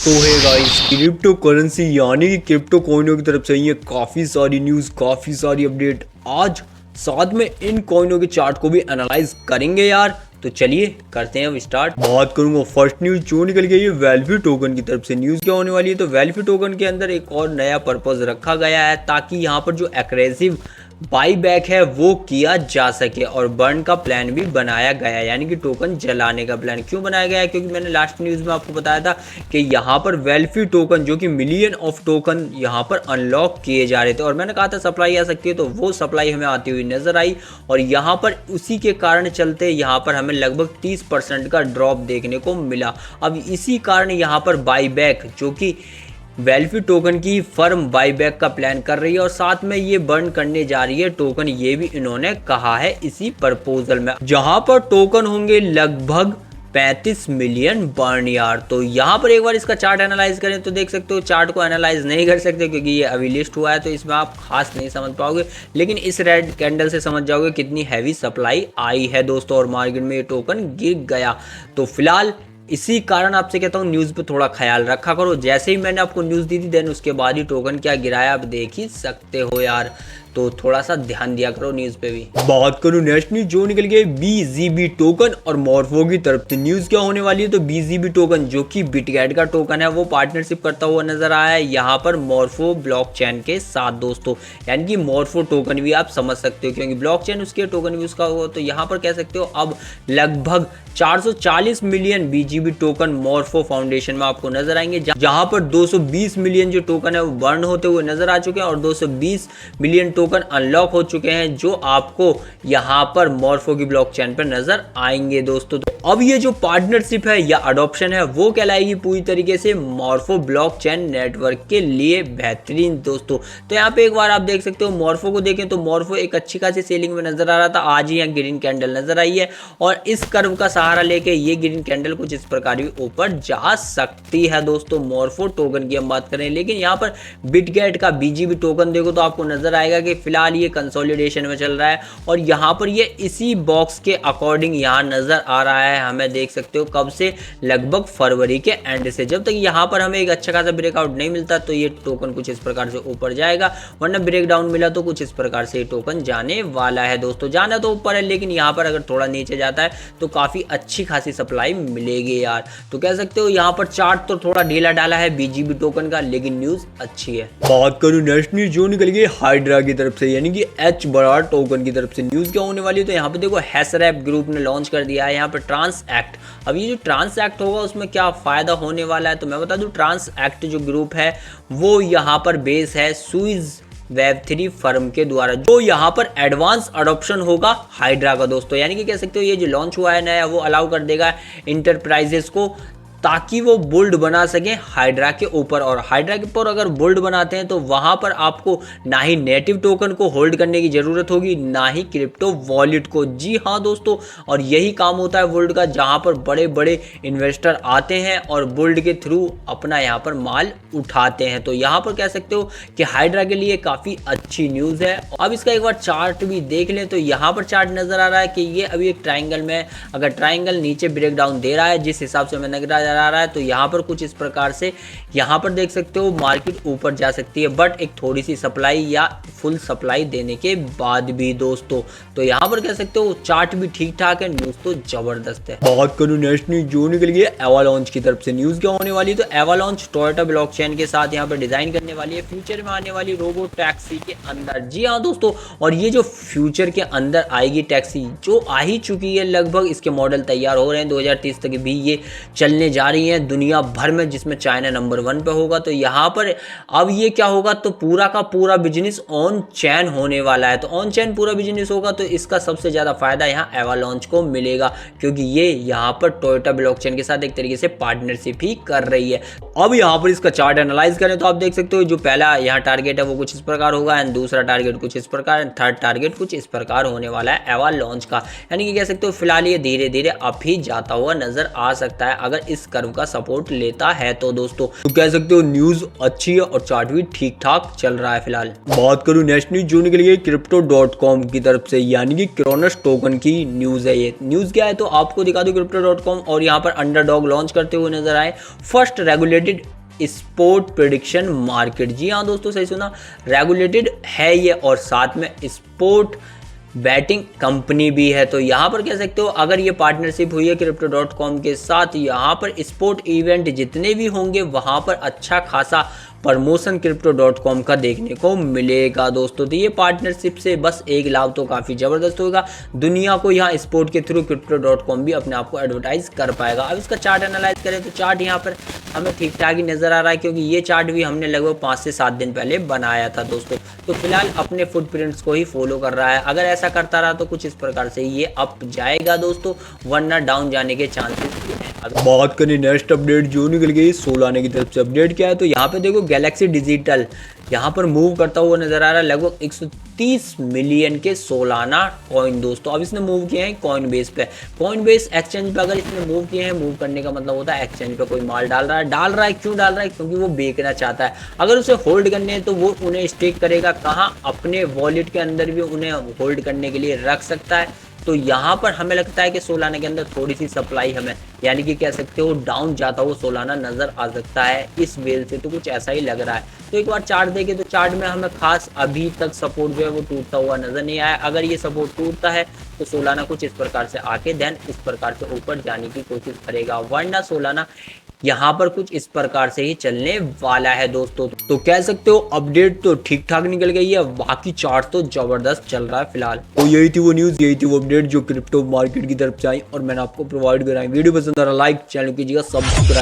तो है guys, crypto currency यानी कि क्रिप्टो कॉइनों की तरफ से ये काफ़ी सारी न्यूज़, काफ़ी सारी अपडेट आज साथ में इन कॉइनों के चार्ट को भी एनालाइज करेंगे यार। तो चलिए करते हैं अब स्टार्ट। बात करूंगा फर्स्ट न्यूज़ जो निकल गई है वेल्फी टोकन की तरफ से। न्यूज़ क्या होने वाली है, तो वेल्फी टोकन के अंदर एक और नया पर्पज़ रखा गया है ताकि यहाँ पर जो एग्रेसिव बाई बैक है वो किया जा सके और बर्न का प्लान भी बनाया गया है, यानी कि टोकन जलाने का प्लान क्यों बनाया गया है, क्योंकि मैंने लास्ट न्यूज़ में आपको बताया था कि यहाँ पर वेल्फी टोकन जो कि मिलियन ऑफ टोकन यहाँ पर अनलॉक किए जा रहे थे और मैंने कहा था सप्लाई आ सकती है, तो वो सप्लाई हमें आती हुई नजर आई और यहाँ पर उसी के कारण चलते यहाँ पर हमें लगभग 30% का ड्रॉप देखने को मिला। अब इसी कारण यहाँ पर बाई बैक जो कि वेल्फी टोकन की फर्म बाईबैक का प्लान कर रही है और साथ में ये बर्न करने जा रही है टोकन, ये भी इन्होंने कहा है इसी प्रपोजल में, जहां पर टोकन होंगे लगभग 35 मिलियन बर्न यार। तो यहाँ पर एक बार इसका चार्ट एनालाइज करें तो देख सकते हो, चार्ट को एनालाइज नहीं कर सकते क्योंकि ये अभी लिस्ट हुआ है तो इसमें आप खास नहीं समझ पाओगे, लेकिन इस रेड कैंडल से समझ जाओगे कितनी हैवी सप्लाई आई है दोस्तों और मार्केट में ये टोकन गिर गया। तो फिलहाल इसी कारण आपसे कहता हूँ न्यूज़ पे थोड़ा ख्याल रखा करो। जैसे ही मैंने आपको न्यूज़ दी थी देन उसके बाद ही टोकन क्या गिराया आप देख ही सकते हो यार, तो थोड़ा सा ध्यान दिया करो न्यूज़ पे भी। बात करूँ नेक्स्ट न्यूज़ जो निकल गई BZB टोकन और मॉर्फो की तरफ से। न्यूज़ क्या होने वाली है, तो BZB टोकन जो कि बिटगेट का टोकन है वो पार्टनरशिप करता हुआ नजर आया है यहाँ पर मॉर्फो ब्लॉकचेन के साथ दोस्तों, यानी कि मॉर्फो टोकन भी आप समझ सकते हो क्योंकि ब्लॉकचेन उसके टोकन भी उसका हो, तो यहाँ पर कह सकते हो अब लगभग 440 million BZB token morpho foundation में आपको नजर आएंगे, जहां पर 220 मिलियन जो टोकन है वो बर्न होते हुए नजर आ चुके हैं और 220 मिलियन टोकन अनलॉक हो चुके हैं जो आपको यहां पर मॉर्फो की ब्लॉकचेन पर नजर आएंगे दोस्तों। तो अब ये जो पार्टनरशिप है या अडॉप्शन है वो कहलाएगी पूरी तरीके से मॉर्फो ब्लॉकचेन नेटवर्क के लिए बेहतरीन दोस्तों। तो यहाँ पे एक बार आप देख सकते हो मॉर्फो को देखें तो मॉर्फो एक अच्छी खासी सेलिंग में नजर आ रहा था, आज ही यहाँ ग्रीन कैंडल नजर आई है और इस कर्व का सहारा लेके ये ग्रीन कैंडल कुछ इस प्रकार भी ऊपर जा सकती है दोस्तों मॉर्फो टोकन की हम बात करें। लेकिन यहाँ पर बिटगेट का BZB टोकन देखो तो आपको नजर आएगा कि फिलहाल ये कंसोलिडेशन में चल रहा है और यहाँ पर ये इसी बॉक्स के अकॉर्डिंग यहाँ नजर आ रहा है, हमें देख सकते हो कब से, लगभग फरवरी के एंड से। जब तक यहाँ पर हमें एक अच्छा खासा ब्रेकआउट नहीं मिलता तो ये टोकन कुछ इस प्रकार से ऊपर जाएगा, वरना ब्रेकडाउन मिला तो कुछ इस प्रकार से ये टोकन जाने वाला है दोस्तों। जाना तो ऊपर है लेकिन यहाँ पर अगर थोड़ा नीचे जाता है तो काफी अच्छी खासी सप्लाई मिलेगी यार। तो कह सकते हो यहाँ पर चार्ट तो थोड़ा ढीला डाला है BZB टोकन का, लेकिन न्यूज अच्छी है। बात करूँ नेक्स्ट न्यूज जो निकल गई हाइड्रा की तरफ से, यानी कि H बरार टोकन की तरफ से। न्यूज क्या होने वाली है, तो यहाँ पे देखो हैशरैप ग्रुप ने लॉन्च कर दिया है यहाँ पे ट्रांस एक्ट। अब ये जो ट्रांस एक्ट होगा उसमें क्या फायदा होने वाला है, तो मैं बता दूं ट्रांस एक्ट जो ग्रुप है वो यहाँ पर बेस है स्विस Web3 फर्म के द्वारा, जो यहाँ पर एडवांस अडॉप्शन होगा हाइड्रा का दोस्तों। यानी कि कह सकते हो ये जो लॉन्च हुआ है नया वो अलाउ कर देगा इंटरप्राइजेस को ताकि वो बुल्ड बना सकें हाइड्रा के ऊपर, और हाइड्रा के ऊपर अगर बुल्ड बनाते हैं तो वहां पर आपको ना ही नेटिव टोकन को होल्ड करने की जरूरत होगी ना ही क्रिप्टो वॉलेट को। जी हाँ दोस्तों, और यही काम होता है बुल्ड का, जहां पर बड़े बड़े इन्वेस्टर आते हैं और बुल्ड के थ्रू अपना यहाँ पर माल उठाते हैं। तो यहाँ पर कह सकते हो कि हाइड्रा के लिए काफी अच्छी न्यूज है। अब इसका एक बार चार्ट भी देख लें तो यहाँ पर चार्ट नजर आ रहा है कि ये अभी एक ट्राइंगल में, अगर ट्राइंगल नीचे ब्रेकडाउन दे रहा है जिस हिसाब से हमें नजर आ रहा है तो यहाँ पर कुछ इस प्रकार से यहाँ पर देख सकते हो मार्केट ऊपर जा सकती है, बट एक थोड़ी सी सप्लाई या फुल सप्लाई देने के बाद भी दोस्तों। तो यहाँ पर कह सकते हो चार्ट भी ठीक ठाक है, न्यूज तो जबरदस्त है। बात करूँ नेक्स्ट न्यूज जो निकल गई है एवालांच की तरफ से। न्यूज क्या होने वाली है, तो एवालांच टोयोटा ब्लॉकचेन के साथ यहाँ पर डिजाइन करने वाली है फ्यूचर में आने वाली रोबो टैक्सी के अंदर। जी हाँ दोस्तों, और ये जो फ्यूचर के अंदर आएगी टैक्सी जो आ ही चुकी है, लगभग इसके मॉडल तैयार हो रहे हैं, 2030 तक भी ये चलने जा रही है दुनिया भर में, जिसमें चाइना नंबर 1 पे होगा। तो यहाँ पर अब ये क्या होगा, तो पूरा का पूरा बिजनेस ऑन चैन होने वाला है। तो ऑन चैन पूरा बिजनेस होगा तो इसका सबसे ज्यादा फायदा यहाँ एवालांच को मिलेगा क्योंकि ये यहाँ पर टोयोटा ब्लॉकचेन के साथ एक तरीके से पार्टनरशिप ही कर रही है। अब यहाँ पर इसका चार्ट एनालाइज करें तो आप देख सकते हो जो पहला यहाँ टारगेट है वो कुछ इस प्रकार होगा एंड दूसरा टारगेट कुछ इस प्रकार एंड थर्ड टारगेट कुछ इस प्रकार होने वाला है एवालांच का। यानी कि कह सकते हो फिलहाल ये धीरे धीरे अप ही जाता हुआ नजर आ सकता है। अगर इस कर्व का सपोर्ट लेता है। तो दोस्तों तो कह सकते हो न्यूज अच्छी है और चार्ट भी ठीक ठाक चल रहा है फिलहाल। बात करूं नेक्स्ट न्यूज जो निकली है Crypto.com की तरफ से, यानी कि क्रोनस टोकन की न्यूज है। ये न्यूज क्या है तो आपको दिखा दूं Crypto.com और यहाँ पर अंडरडॉग लॉन्च करते हुए नजर आए first regulated sport prediction market. जी हाँ दोस्तों, सही सुना, रेगुलेटेड है ये और साथ में स्पोर्ट बैटिंग कंपनी भी है। तो यहाँ पर कह सकते हो अगर ये पार्टनरशिप हुई है Crypto.com के साथ, यहाँ पर स्पोर्ट इवेंट जितने भी होंगे वहाँ पर अच्छा खासा प्रमोशन Crypto.com का देखने को मिलेगा दोस्तों। तो ये पार्टनरशिप से बस एक लाभ तो काफ़ी ज़बरदस्त होगा, दुनिया को यहाँ स्पोर्ट के थ्रू Crypto.com भी अपने आप को एडवर्टाइज कर पाएगा। अब इसका चार्ट एनालाइज करें तो चार्ट यहाँ पर हमें ठीक ठाक ही नज़र आ रहा है, क्योंकि ये चार्ट भी हमने लगभग 5 से 7 दिन पहले बनाया था दोस्तों। तो फिलहाल अपने फुटप्रिंट्स को ही फॉलो कर रहा है। अगर ऐसा करता रहा तो कुछ इस प्रकार से ये अप जाएगा दोस्तों, वरना डाउन जाने के चांसेस हैं। बात करें नेक्स्ट अपडेट जो निकल गई सोलाना की तरफ से, अपडेट क्या है तो यहाँ पे देखो गैलेक्सी डिजिटल यहाँ पर मूव करता हुआ नजर आ रहा है लगभग 130 मिलियन के सोलाना कॉइन दोस्तों। अब इसने मूव किए हैं कॉइन बेस पे, कॉइन बेस एक्सचेंज पे अगर इसने मूव किए हैं, मूव करने का मतलब होता है एक्सचेंज पे कोई माल डाल रहा है। क्यों डाल रहा है? क्योंकि वो बेचना चाहता है। अगर उसे होल्ड करने हैं तो वो उन्हें स्टेक करेगा कहाँ, अपने वॉलेट के अंदर भी उन्हें होल्ड करने के लिए रख सकता है। तो यहाँ पर हमें लगता है कि सोलाना के अंदर थोड़ी सी सप्लाई हमें, यानी कि कह सकते हो डाउन जाता हुआ सोलाना नजर आ सकता है इस वेल से, तो कुछ ऐसा ही लग रहा है। तो एक बार चार्ट देखें तो चार्ट में हमें खास अभी तक सपोर्ट जो है वो टूटता हुआ नजर नहीं आया। अगर ये सपोर्ट टूटता है तो सोलाना कुछ इस प्रकार से आके देन इस प्रकार से ऊपर जाने की कोशिश करेगा, वरना सोलाना यहाँ पर कुछ इस प्रकार से ही चलने वाला है दोस्तों। तो कह सकते हो अपडेट तो ठीक ठाक निकल गई है, बाकी चार्ट तो जबरदस्त चल रहा है फिलहाल। तो यही थी वो न्यूज, यही थी वो अपडेट जो क्रिप्टो मार्केट की तरफ से आई और मैंने आपको प्रोवाइड कराई। वीडियो पसंद आ रहा लाइक, चैनल कीजिएगा सब्सक्राइब।